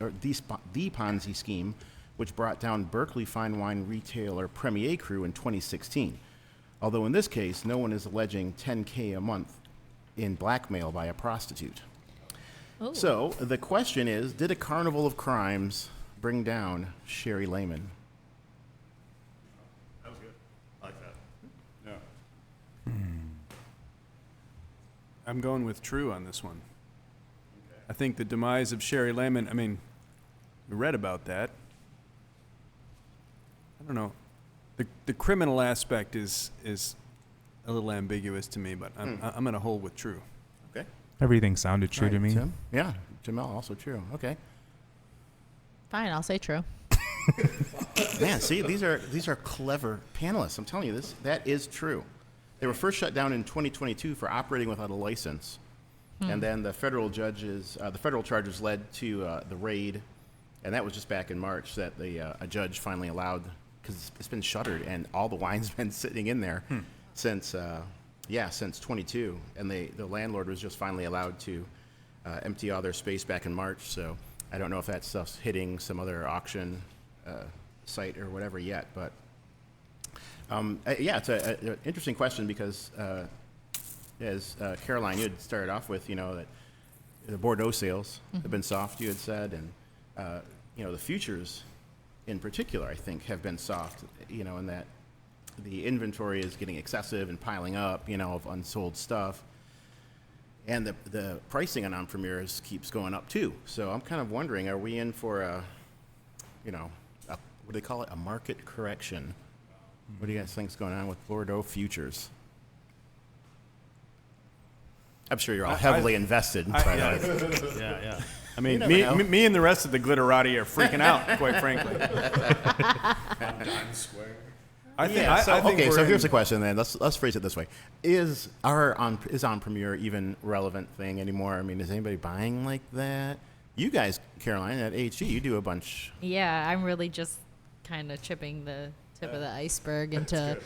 the Ponzi scheme, which brought down Berkeley fine wine retailer Premier Cru in 2016. Although in this case, no one is alleging $10K a month in blackmail by a prostitute. Oh. So the question is, did a carnival of crimes bring down Sherry Lehman? That was good. I like that. Yeah. I'm going with true on this one. Okay. I think the demise of Sherry Lehman, I mean, we read about that. I don't know. The criminal aspect is a little ambiguous to me, but I'm going to hold with true. Okay. Everything sounded true to me. Tim? Yeah, Jamel, also true. Okay. Fine, I'll say true. Man, see, these are clever panelists. I'm telling you this. That is true. They were first shut down in 2022 for operating without a license, and then the federal charges led to the raid, and that was just back in March that a judge finally allowed, because it's been shuttered and all the wine's been sitting in there since 22, and the landlord was just finally allowed to empty all their space back in March. So I don't know if that stuff's hitting some other auction site or whatever yet, but it's an interesting question because as Caroline, you had started off with, that the Bordeaux sales have been soft, you had said, and the futures in particular, I think, have been soft, in that the inventory is getting excessive and piling up, of unsold stuff. And the pricing on premieres keeps going up too. So I'm kind of wondering, are we in for what do they call it? A market correction. What do you guys think's going on with Bordeaux futures? I'm sure you're all heavily invested. Yeah. I mean, You never know. me and the rest of the glitterati are freaking out, quite frankly. I think so here's the question then. Let's phrase it this way: Is on Premier even relevant thing anymore? I mean, is anybody buying like that? You guys, Caroline, at AHD, you do a bunch. Yeah, I'm really just kind of chipping the tip of the iceberg into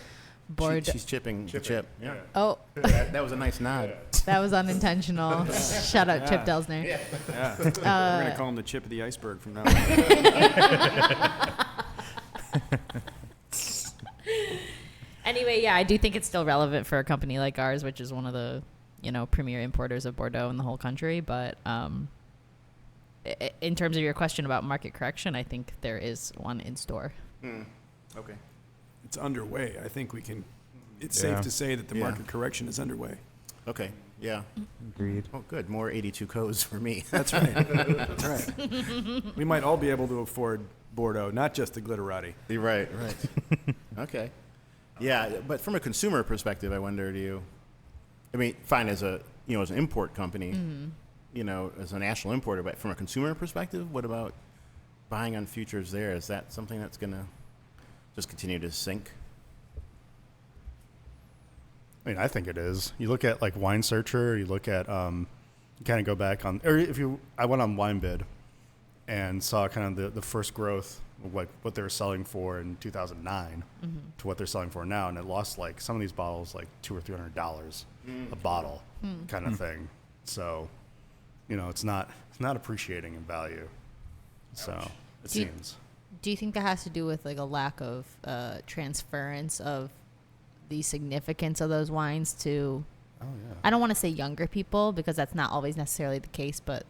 Bordeaux. She's chipping the chip. Yeah. Oh, That was a nice nod. that was unintentional. Shout out Chip Delsner. Yeah. We're going to call him the chip of the iceberg from now on. Anyway, yeah, I do think it's still relevant for a company like ours, which is one of the, premier importers of Bordeaux in the whole country. But in terms of your question about market correction, I think there is one in store. Okay. It's underway. I think it's safe to say that the market correction is underway. Okay. Yeah. Agreed. Oh, good. More 82 codes for me. That's right. That's right. We might all be able to afford Bordeaux, not just the glitterati. You're right. Okay. Yeah, but from a consumer perspective, I wonder, fine as as an import company, as a national importer, but from a consumer perspective, what about buying on futures there? Is that something that's going to just continue to sink? I mean, I think it is. You look at like Wine Searcher, you look at, you kind of go back on, or I went on WineBid and saw kind of the first growth of like what they were selling for in 2009 to what they're selling for now. And it lost like some of these bottles, like $200 or $300 a bottle kind of thing. So, it's not appreciating in value. So it seems. Do you think that has to do with like a lack of transference of the significance of those wines to, I don't want to say younger people because that's not always necessarily the case, but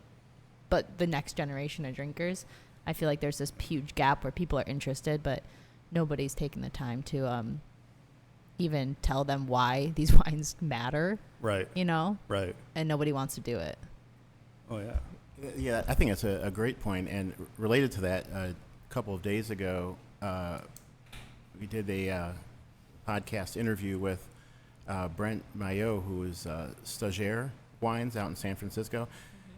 the next generation of drinkers? I feel like there's this huge gap where people are interested, but nobody's taking the time to even tell them why these wines matter, Right. you know? Right. And nobody wants to do it. Oh yeah. Yeah, I think it's a great point. And related to that, a couple of days ago, we did a podcast interview with Brent Maillot, who is Stagiaire Wines out in San Francisco.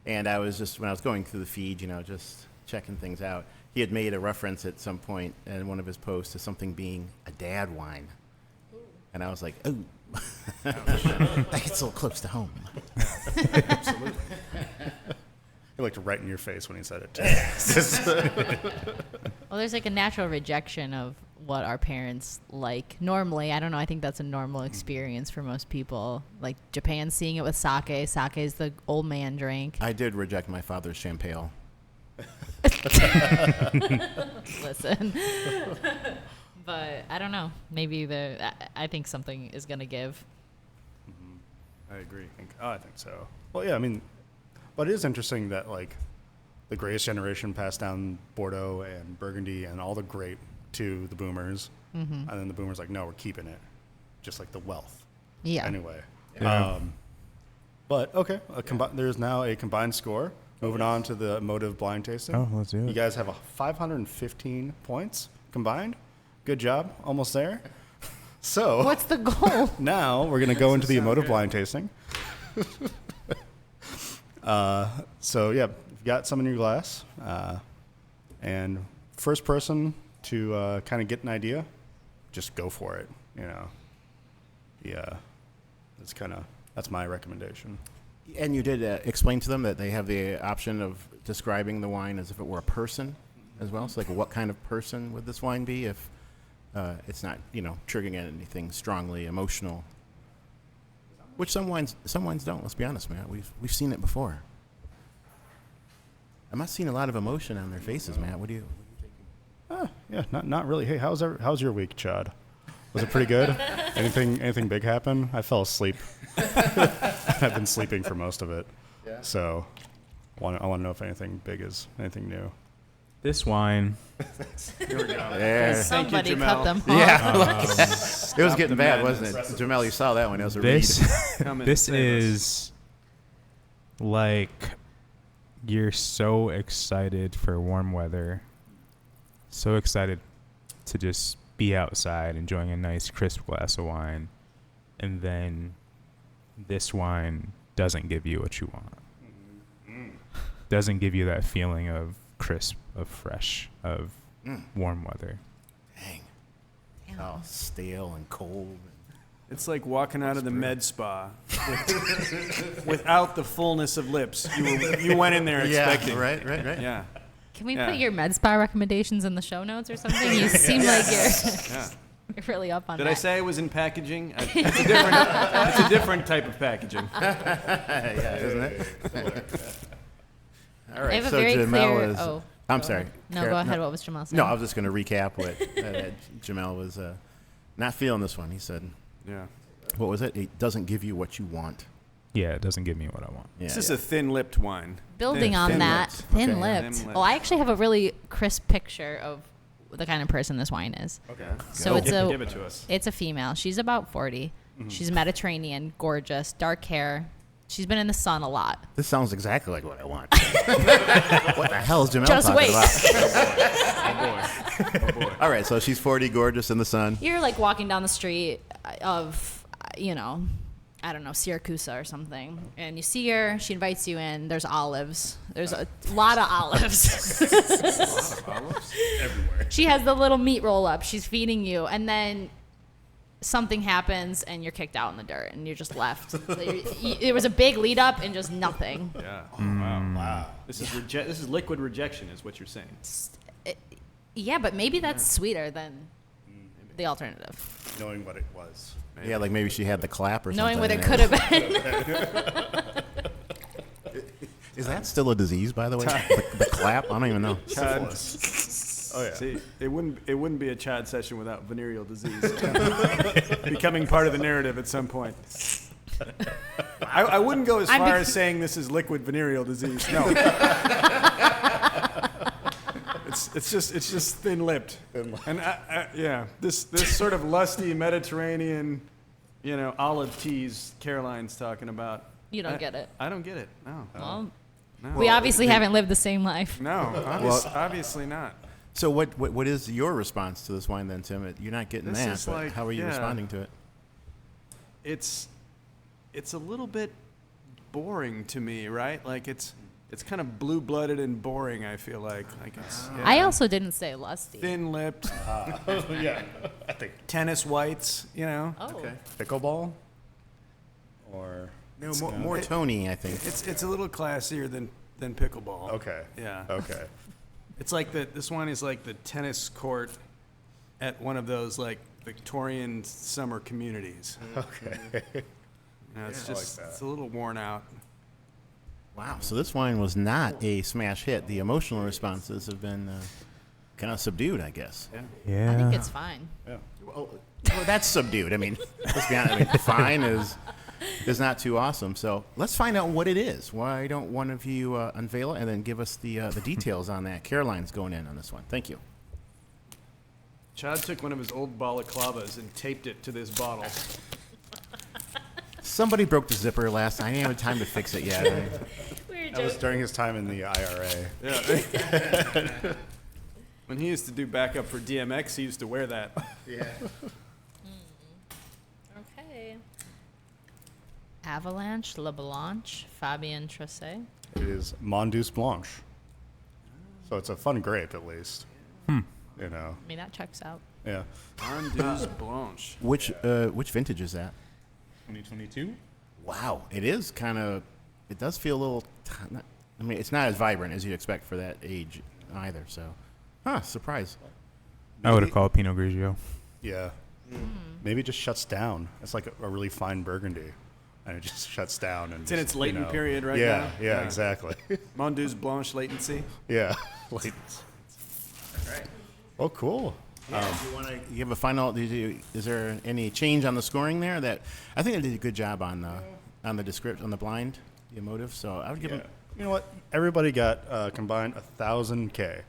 And I was just, when I was going through the feed, just checking things out, he had made a reference at some point in one of his posts to something being a dad wine. And I was like, oh, that gets a little close to home. Absolutely. He looked right in your face when he said it too. Well, there's like a natural rejection of what our parents like. Normally, I don't know, I think that's a normal experience for most people. Like Japan, seeing it with sake. Sake is the old man drink. I did reject my father's champagne. Listen. But I don't know. Maybe I think something is going to give. I agree. I think so. Well, yeah, I mean, but it is interesting that, like, the greatest generation passed down Bordeaux and Burgundy and all the grape to the boomers. And then the boomers like, no, we're keeping it. Just like the wealth. Yeah. Anyway. Yeah. But, okay, there's now a combined score. Moving on to the emotive blind tasting. Oh, let's do it. You guys have 515 points combined. Good job. Almost there. So What's the goal? now we're going to go into the emotive blind tasting. So, yeah, you've got some in your glass. And first person to kind of get an idea, just go for it. Yeah, that's my recommendation. And you did explain to them that they have the option of describing the wine as if it were a person as well. So, like, what kind of person would this wine be if it's not, triggering anything strongly emotional? Which some wines don't. Let's be honest, Matt. We've seen it before. I'm not seeing a lot of emotion on their faces, Matt. What do you think? Yeah, not really. Hey, how's your week, Chad? Was it pretty good? Anything big happen? I fell asleep. I've been sleeping for most of it. Yeah. So I want to know if anything big is anything new. This wine. Here we go. There. Somebody Jamel. cut them off. Yeah. It was getting the bad, madness. wasn't it? Jamel, you saw that one. It was a This Come and this save is like you're so excited for warm weather, so excited to just be outside enjoying a nice crisp glass of wine, and then this wine doesn't give you what you want. Doesn't give you that feeling of crisp, of fresh, of warm weather. Dang. Oh, stale and cold. It's like walking out of the med spa without the fullness of lips you went in there expecting. Right. Yeah. Can we Yeah. put your med spa recommendations in the show notes or something? You seem like Yeah. you're really up on Did that. I say it was in packaging? It's a different type of packaging. Yeah, isn't it? All right. I have a so very Jamel clear. is. I'm go sorry. ahead. No, go ahead. What was Jamal saying? No, I was just going to recap what Jamel was not feeling this one. He said, Yeah. what was it? It doesn't give you what you want. Yeah, it doesn't give me what I want. Yeah, This is yeah. a thin-lipped wine. Building on that, thin-lipped. thin Okay, yeah. lipped. Thin-lipped. Well, I actually have a really crisp picture of the kind of person this wine is. Okay. So it's Give it to us. It's a female. She's about 40. She's Mediterranean, gorgeous, dark hair. She's been in the sun a lot. This sounds exactly like what I want. What the hell is Jamel Just talking wait. about? Oh, boy. All right, so she's 40, gorgeous in the sun. You're like walking down the street of, I don't know, Syracuse or something, and you see her. She invites you in. There's olives. There's a lot of olives. Everywhere. She has the little meat roll up. She's feeding you, and then something happens, and you're kicked out in the dirt, and you're just left. So there was a big lead up, and just nothing. Yeah. Wow. This is liquid rejection, is what you're saying. Yeah, but maybe that's sweeter than the alternative. Knowing what it was. Yeah, like maybe she had the clap or Knowing something. what it could have been. Is that still a disease, by the way? The clap? I don't even know. Oh yeah. See, it wouldn't be a Chad session without venereal disease becoming part of the narrative at some point. I wouldn't go as far as saying this is liquid venereal disease. No. It's just thin-lipped. And yeah, this sort of lusty Mediterranean, olive teas Caroline's talking about. You don't get it. I don't get it. No. Well, No. we obviously haven't lived the same life. No, obviously not. So what is your response to this wine then, Tim? You're not getting This that, is but like- how are you yeah. responding to it? It's a little bit boring to me, right? Like it's kind of blue-blooded and boring. I feel like it's. Yeah. I also didn't say lusty. Thin-lipped, Yeah, I think tennis whites. Oh. Okay. pickleball, or No, more Tony, I think. It's a little classier than pickleball. okay, Yeah. okay. It's like this wine is like the tennis court at one of those like Victorian summer communities. Okay. It's I like just that. it's a little worn out. Wow. So this wine was not a smash hit. The emotional responses have been kind of subdued, I guess. Yeah. I think it's fine. Well, that's subdued. I mean, let's be honest. I mean, fine is not too awesome. So let's find out what it is. Why don't one of you unveil it and then give us the details on that? Caroline's going in on this one. Thank you. Chad took one of his old balaclavas and taped it to this bottle. Somebody broke the zipper last night. I didn't have time to fix it yet. That was during his time in the IRA. Yeah. When he used to do backup for DMX, he used to wear that. Yeah. Okay. Avalanche, La Blanche, Fabien Trosset. It is Mondeuse Blanche. So it's a fun grape, at least. You know, I mean, that checks out. yeah. Mondeuse Blanche. Which vintage is that? 2022. Wow, it is kind of. It does feel a little. I mean, it's not as vibrant as you'd expect for that age either. So, surprise. I would have called Pinot Grigio. Yeah. Maybe it just shuts down. It's like a really fine Burgundy, and it just shuts down. And It's in just, its latent period right yeah, now. Yeah, exactly. Mondeuse Blanche latency. Yeah. Latent. Oh, cool. Do you want to give a final? Is there any change on the scoring there? That I think they did a good job on the description, on the blind, the emotive. So I would give them. You know what? Everybody got combined 1,000K.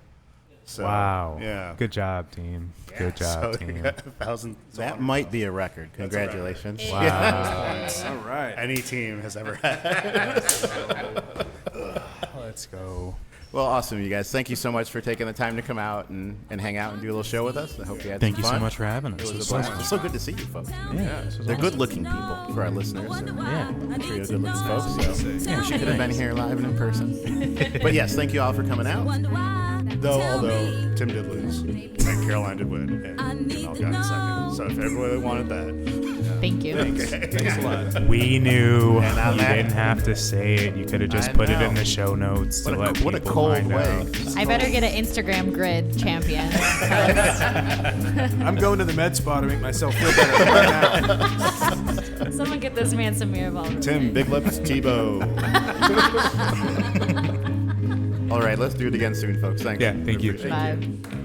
So, Wow. Yeah. Good job, team. Good job, So team. you got 1,000. That might be a record. Congratulations. Wow. All right. Any team has ever had. Let's go. Well, awesome, you guys. Thank you so much for taking the time to come out and hang out and do a little show with us. I hope you had Thank some you so fun. much for having us. It was a blast. It's so good to see you folks. Yeah, this was They're awesome. good-looking people for our listeners. So Yeah. I'm sure you're good-looking folks. So wish you could have been here live and in person. But yes, thank you all for coming out. Although Tim did lose, and Caroline did win, and Jamel got in second. So if everybody wanted that, Thank you. Thanks a lot. We knew. And on You that- didn't have to say it. You could have just I put it know. in the show notes to let What a people cold find way. out. I better get an Instagram grid champion. I'm going to the med spa to make myself feel better right now. Someone get this man some Miraval. Tim Big Lips Tebeau. All right, let's do it again soon, folks. Thanks. Yeah, thank you. Appreciate it. Bye.